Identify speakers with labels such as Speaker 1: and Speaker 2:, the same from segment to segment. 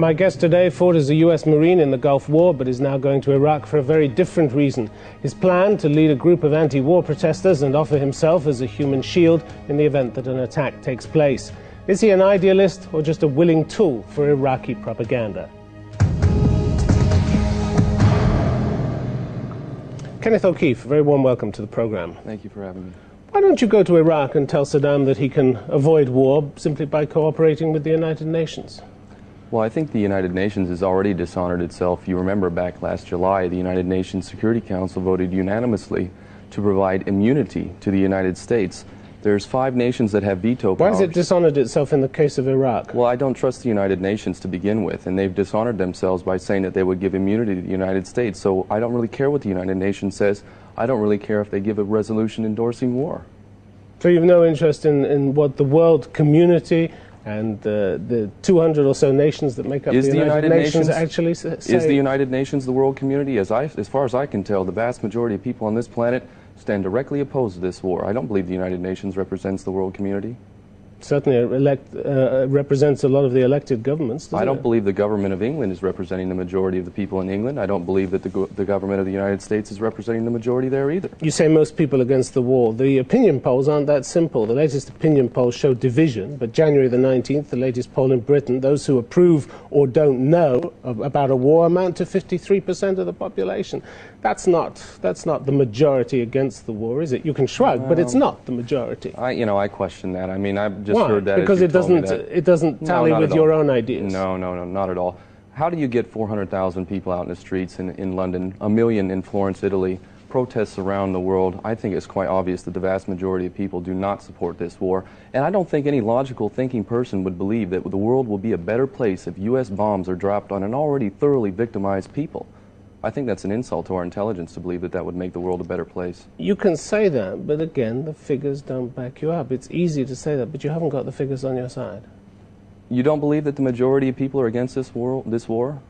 Speaker 1: My guest today fought as a U.S. Marine in the Gulf War, but is now going to Iraq for a very different reason. His plan to lead a group of anti-war protesters and offer himself as a human shield in the event that an attack takes place. Is he an idealist or just a willing tool for Iraqi propaganda? Kenneth O'Keefe, a very warm welcome to the program.
Speaker 2: Thank you for having me.
Speaker 1: Why don't you go to Iraq and tell Saddam that he can avoid war simply by cooperating with the United Nations?
Speaker 2: Well, I think the United Nations has already dishonored itself. You remember back last July, the United Nations Security Council voted unanimously to provide immunity to the United States. There's 5 nations that have veto powers.
Speaker 1: Why has it dishonored itself in the case of Iraq?
Speaker 2: Well, I don't trust the United Nations to begin with, and they've dishonored themselves by saying that they would give immunity to the United States. So I don't really care what the United Nations says. I don't really care if they give a resolution endorsing war.
Speaker 1: So you have no interest in what the world community and the 200 or so nations that make up the United Nations actually say?
Speaker 2: Is the United Nations the world community? As far as I can tell, the vast majority of people on this planet stand directly opposed to this war. I don't believe the United Nations represents the world community.
Speaker 1: Certainly represents a lot of the elected governments.
Speaker 2: I don't believe the government of England is representing the majority of the people in England. I don't believe that the government of the United States is representing the majority there either.
Speaker 1: You say most people against the war. The opinion polls aren't that simple. The latest opinion polls show division, but January the 19th, the latest poll in Britain, those who approve or don't know about a war amount to 53% of the population. That's not the majority against the war, is it? You can shrug, but it's not the majority.
Speaker 2: I question that. I mean, I've just
Speaker 1: Why?
Speaker 2: heard that.
Speaker 1: Because it doesn't tally with your own ideas.
Speaker 2: No, not at all. How do you get 400,000 people out in the streets in London, 1 million in Florence, Italy, protests around the world? I think it's quite obvious that the vast majority of people do not support this war. And I don't think any logical thinking person would believe that the world will be a better place if U.S. bombs are dropped on an already thoroughly victimized people. I think that's an insult to our intelligence to believe that that would make the world a better place.
Speaker 1: You can say that, but again, the figures don't back you up. It's easy to say that, but you haven't got the figures on your side.
Speaker 2: You don't believe that the majority of people are against this war?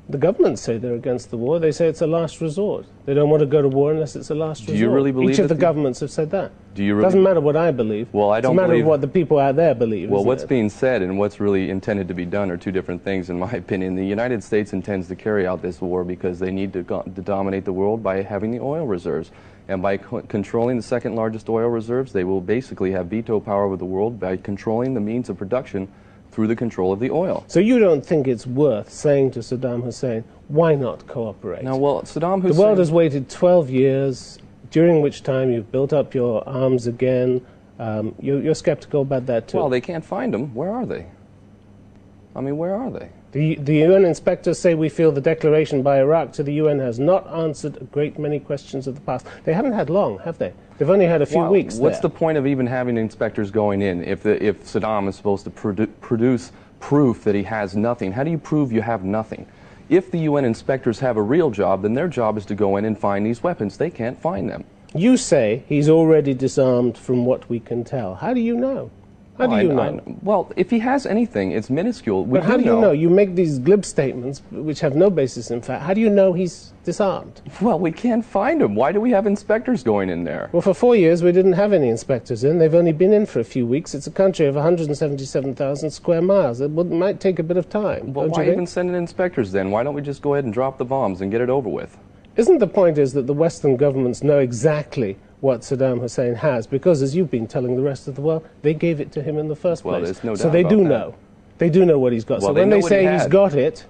Speaker 2: The
Speaker 1: governments say they're against the war. They say it's a last resort. They don't want to go to war unless it's a last resort.
Speaker 2: Do you really believe
Speaker 1: Each of the governments have said that.
Speaker 2: Do you really?
Speaker 1: Doesn't matter what I believe.
Speaker 2: Well, I don't
Speaker 1: believe. It's a matter
Speaker 2: believe
Speaker 1: of what the people out there believe.
Speaker 2: Well, what's being said and what's really intended to be done are two different things, in my opinion. The United States intends to carry out this war because they need to dominate the world by having the oil reserves. And by controlling the second largest oil reserves, they will basically have veto power over the world by controlling the means of production through the control of the oil.
Speaker 1: So you don't think it's worth saying to Saddam Hussein, why not cooperate?
Speaker 2: Now, well, Saddam Hussein...
Speaker 1: The world has waited 12 years, during which time you've built up your arms again. You're skeptical about that too.
Speaker 2: Well, they can't find them. Where are they? I mean, where are they?
Speaker 1: The UN inspectors say we feel the declaration by Iraq to the UN has not answered a great many questions of the past. They haven't had long, have they? They've only had a few weeks
Speaker 2: What's the point of even having inspectors going in if Saddam is supposed to produce proof that he has nothing? How do you prove you have nothing? If the UN inspectors have a real job, then their job is to go in and find these weapons. They can't find them.
Speaker 1: You say he's already disarmed from what we can tell. How do you know? How do you know?
Speaker 2: Well, if he has anything, it's minuscule.
Speaker 1: But how do you know? You make these glib statements which have no basis in fact. How do you know he's disarmed?
Speaker 2: Well, we can't find him. Why do we have inspectors going in there?
Speaker 1: Well, for 4 years we didn't have any inspectors in. They've only been in for a few weeks. It's a country of 177,000 square miles. It might take a bit of time.
Speaker 2: Well, why even send in inspectors then? Why don't we just go ahead and drop the bombs and get it over with?
Speaker 1: Isn't the point is that the Western governments know exactly what Saddam Hussein has, because as you've been telling the rest of the world, they gave it to him in the first place.
Speaker 2: There's no doubt
Speaker 1: so they do know. They do know what he's got. So when they say he's got it,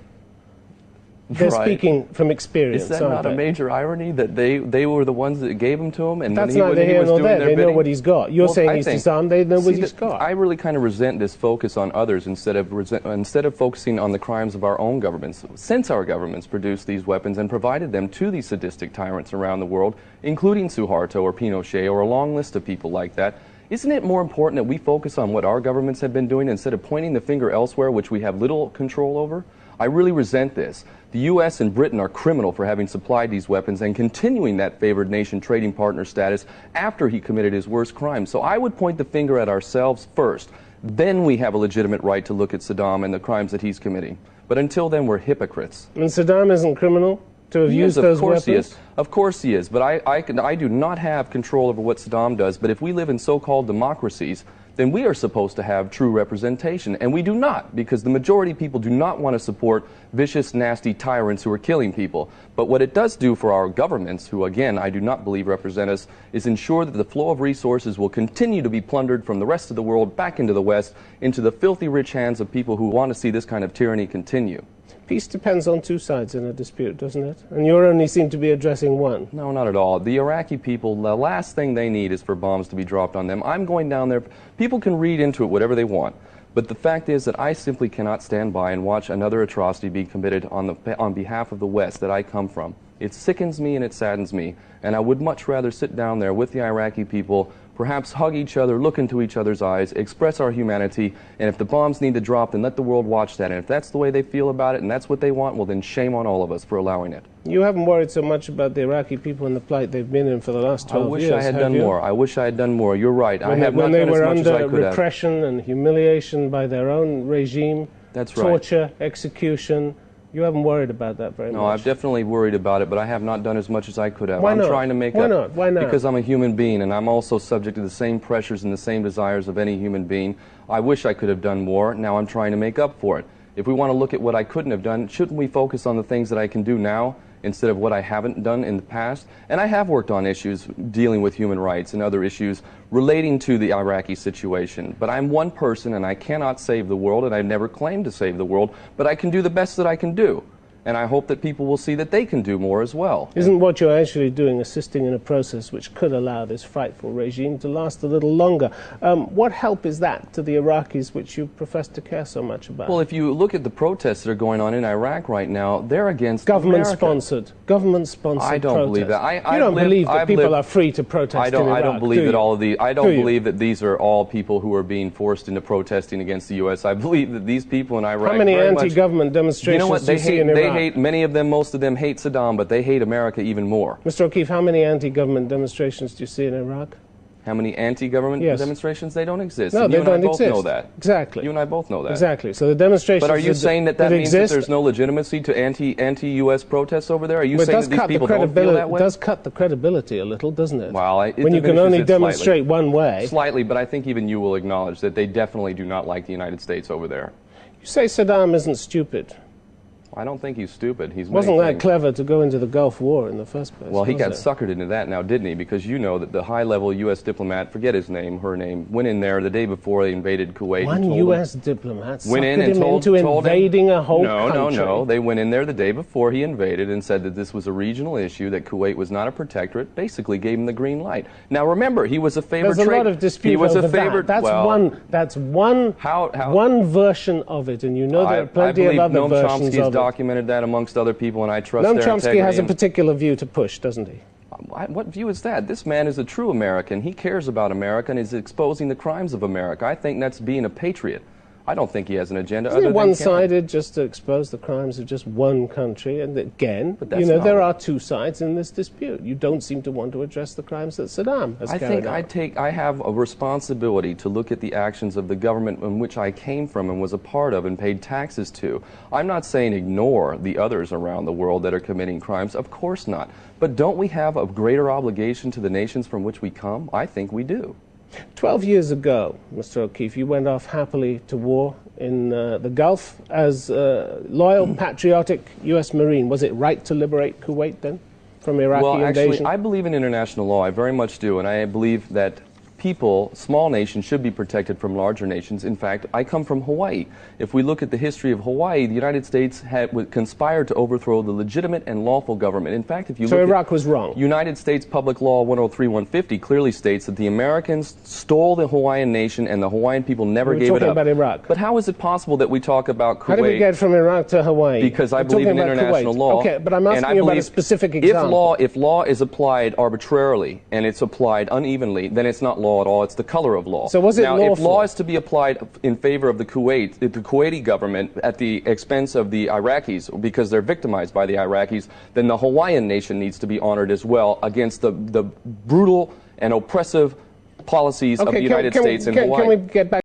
Speaker 1: they're speaking from experience.
Speaker 2: Is that not a major irony that they were the ones that gave him to him? And
Speaker 1: that's neither here nor there. They know what he's got. You're saying he's disarmed. They know what he's got.
Speaker 2: I really kind of resent this focus on others instead of focusing on the crimes of our own governments. Since our governments produced these weapons and provided them to these sadistic tyrants around the world, including Suharto or Pinochet or a long list of people like that, isn't it more important that we focus on what our governments have been doing instead of pointing the finger elsewhere, which we have little control over? I really resent this. The U.S. and Britain are criminal for having supplied these weapons and continuing that favored nation trading partner status after he committed his worst crime. So I would point the finger at ourselves first. Then we have a legitimate right to look at Saddam and the crimes that he's committing. But until then, we're hypocrites.
Speaker 1: And Saddam isn't criminal to have used those weapons?
Speaker 2: He is. Of course he is. But I do not have control over what Saddam does. But if we live in so-called democracies, then we are supposed to have true representation. And we do not, because the majority of people do not want to support vicious, nasty tyrants who are killing people. But what it does do for our governments, who again I do not believe represent us, is ensure that the flow of resources will continue to be plundered from the rest of the world back into the West, into the filthy rich hands of people who want to see this kind of tyranny continue.
Speaker 1: Peace depends on two sides in a dispute, doesn't it? And you only seem to be addressing one.
Speaker 2: No, not at all. The Iraqi people, the last thing they need is for bombs to be dropped on them. I'm going down there. People can read into it whatever they want. But the fact is that I simply cannot stand by and watch another atrocity be committed on behalf of the West that I come from. It sickens me and it saddens me. And I would much rather sit down there with the Iraqi people, perhaps hug each other, look into each other's eyes, express our humanity, and if the bombs need to drop, then let the world watch that. And if that's the way they feel about it and that's what they want, well, then shame on all of us for allowing it.
Speaker 1: You haven't worried so much about the Iraqi people and the plight they've been in for the last 12 years,
Speaker 2: I wish I had done more. I wish I had done more. You're right. I have not done as much as I could have.
Speaker 1: When they were under repression and humiliation by their own regime,
Speaker 2: that's right.
Speaker 1: Torture, execution. You haven't worried about that very much.
Speaker 2: No, I've definitely worried about it, but I have not done as much as I could have.
Speaker 1: Why not?
Speaker 2: I'm trying to make
Speaker 1: Why
Speaker 2: up.
Speaker 1: not? Why not?
Speaker 2: Because I'm a human being, and I'm also subject to the same pressures and the same desires of any human being. I wish I could have done more. Now I'm trying to make up for it. If we want to look at what I couldn't have done, shouldn't we focus on the things that I can do now instead of what I haven't done in the past? And I have worked on issues dealing with human rights and other issues relating to the Iraqi situation. But I'm one person, and I cannot save the world, and I've never claimed to save the world, but I can do the best that I can do. And I hope that people will see that they can do more as well.
Speaker 1: Isn't what you're actually doing assisting in a process which could allow this frightful regime to last a little longer? What help is that to the Iraqis, which you profess to care so much about?
Speaker 2: Well, if you look at the protests that are going on in Iraq right now, they're against
Speaker 1: government-sponsored
Speaker 2: I don't believe that.
Speaker 1: You don't believe that people are free to protest in Iraq,
Speaker 2: I don't believe that all of the. I don't believe that these are all people who are being forced into protesting against the U.S. I believe that these people in Iraq.
Speaker 1: How many anti-government demonstrations do you see in Iraq?
Speaker 2: Many of them, most of them hate Saddam, but they hate America even more.
Speaker 1: Mr. O'Keefe, how many anti-government demonstrations do you see in Iraq?
Speaker 2: How many anti-government demonstrations? They don't exist.
Speaker 1: No,
Speaker 2: and
Speaker 1: they don't exist.
Speaker 2: You and I both know that.
Speaker 1: Exactly.
Speaker 2: You and I both know that.
Speaker 1: Exactly. So the demonstrations.
Speaker 2: But are you saying that means that there's no legitimacy to anti-U.S. protests over there? Are you saying that these people don't feel that way?
Speaker 1: It does cut the credibility a little, doesn't it?
Speaker 2: Well,
Speaker 1: when you can only demonstrate one way.
Speaker 2: Slightly, but I think even you will acknowledge that they definitely do not like the United States over there.
Speaker 1: You say Saddam isn't stupid.
Speaker 2: I don't think he's stupid. He
Speaker 1: wasn't that clever to go into the Gulf War in the first place.
Speaker 2: Well, he got suckered into that now, didn't he? Because you know that the high-level U.S. diplomat, forget his name, her name, went in there the day before they invaded Kuwait.
Speaker 1: One U.S. diplomat
Speaker 2: went in and
Speaker 1: told him invading a whole country.
Speaker 2: No. They went in there the day before he invaded and said that this was a regional issue, that Kuwait was not a protectorate, basically gave him the green light. Now, remember, he was a favored
Speaker 1: There's a lot of dispute over that. That's one version of it, and you know there are plenty of other versions of it.
Speaker 2: I believe Noam Chomsky has documented that amongst other people, and I trust their integrity.
Speaker 1: Noam Chomsky has a particular view to push, doesn't he?
Speaker 2: What view is that? This man is a true American. He cares about America and is exposing the crimes of America. I think that's being a patriot. I don't think he has an agenda.
Speaker 1: Isn't it one-sided just to expose the crimes of just one country? And again, you know, there are two sides in this dispute. You don't seem to want to address the crimes that Saddam has carried out.
Speaker 2: I have a responsibility to look at the actions of the government in which I came from and was a part of and paid taxes to. I'm not saying ignore the others around the world that are committing crimes. Of course not. But don't we have a greater obligation to the nations from which we come? I think we do.
Speaker 1: 12 years ago, Mr. O'Keefe, you went off happily to war in the Gulf as a loyal, patriotic U.S. Marine. Was it right to liberate Kuwait then from Iraqi invasion?
Speaker 2: Well, actually, I believe in international law. I very much do, and I believe that people, small nations, should be protected from larger nations. In fact, I come from Hawaii. If we look at the history of Hawaii, the United States had conspired to overthrow the legitimate and lawful government. In fact, if you look at
Speaker 1: Iraq was wrong.
Speaker 2: United States Public Law 103-150 clearly states that the Americans stole the Hawaiian nation and the Hawaiian people never gave it up.
Speaker 1: We're talking about Iraq.
Speaker 2: But how is it possible that we talk about Kuwait?
Speaker 1: How did we get from Iraq to Hawaii?
Speaker 2: Because I believe in international law.
Speaker 1: Okay, but I'm asking you about a specific example.
Speaker 2: If law is applied arbitrarily and it's applied unevenly, then it's not law at all. It's the color of law.
Speaker 1: So was it lawful?
Speaker 2: If law is to be applied in favor of the Kuwaiti government at the expense of the Iraqis because they're victimized by the Iraqis, then the Hawaiian nation needs to be honored as well against the brutal and oppressive policies of the United States in Hawaii.
Speaker 1: Can we get back